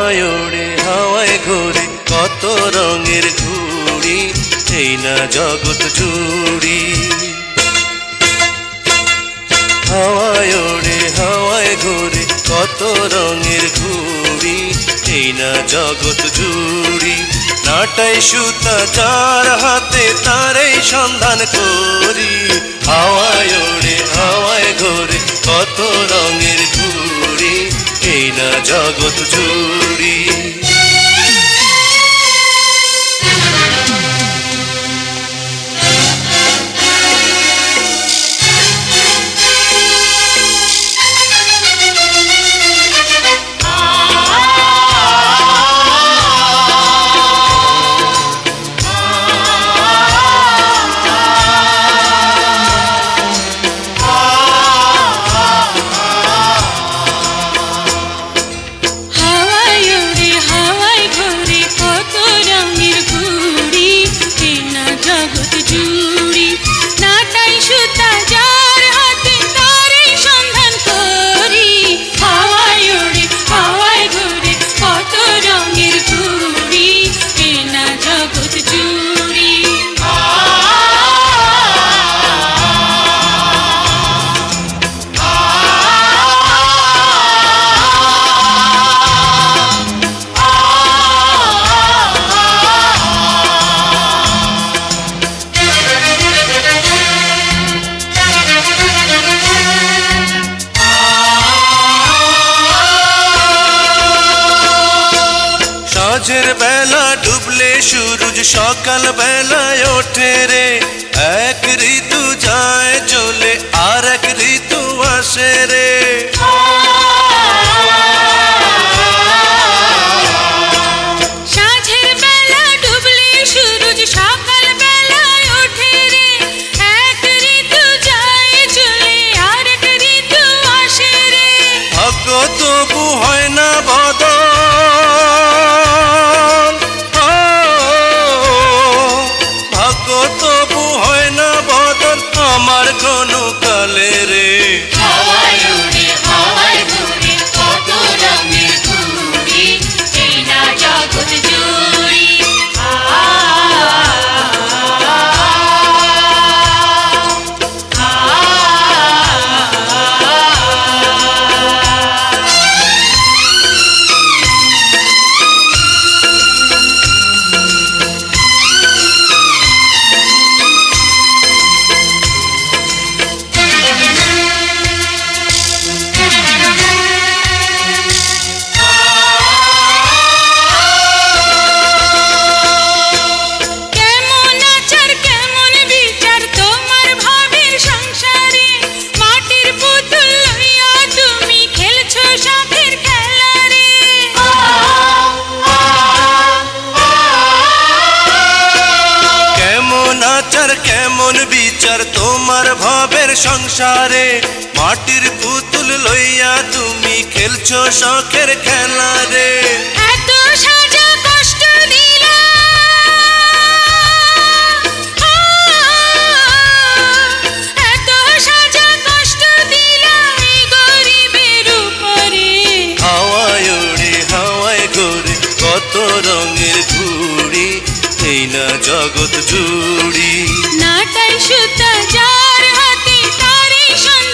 হাওয়ায় ওড়ে হাওয়ায় ঘোরে কত রঙের ঘুড়ি, এই না জগৎ জুড়ি। হাওয়ায় ওড়ে হাওয়ায় ঘোরে কত রঙের ঘুড়ি, এই না জগৎ জুড়ি। নাটাই সুতা যার হাতে তারই সন্ধান করি, হাওয়ায় ওড়ে হাওয়ায় ঘোরে কত রঙের ঘুড়ি, এই না জগৎ জুড়ি। সাঁঝের বেলা ডুবলে সূরজ সকাল বেলায় ওঠে রে, এক ঋতু যায় চলে আর এক ঋতু আসে রে। সাঁঝের বেলা ডুবলে সূরজ সকাল বেলায় ওঠে রে, এক ঋতু যায় চলে আর এক ঋতু আসে রে। ভাগ্য তবু হয় না বদল, তবু হয় না বদল আমার কোনো কালে রে। হাওয়ায় ওড়ে হাওয়ায় ঘুরে কত রঙের ঘুড়ি, এই না জগৎ জুড়ি। কেমন বিচার তোমার ভাবের সংসারে, মাটির পুতুল লইয়া তুমি খেলছো শখের খেলা রে। এত সাজা কষ্ট দিলা, এত সাজা কষ্ট দিলা এই গরিবের উপরে। হাওয়ায় ওড়ে হাওয়ায় ঘোরে কত রঙের ঘুড়ি, এই না জগৎ জুড়ি। নাটাই সুতা যার হাতে তারই সন্ধান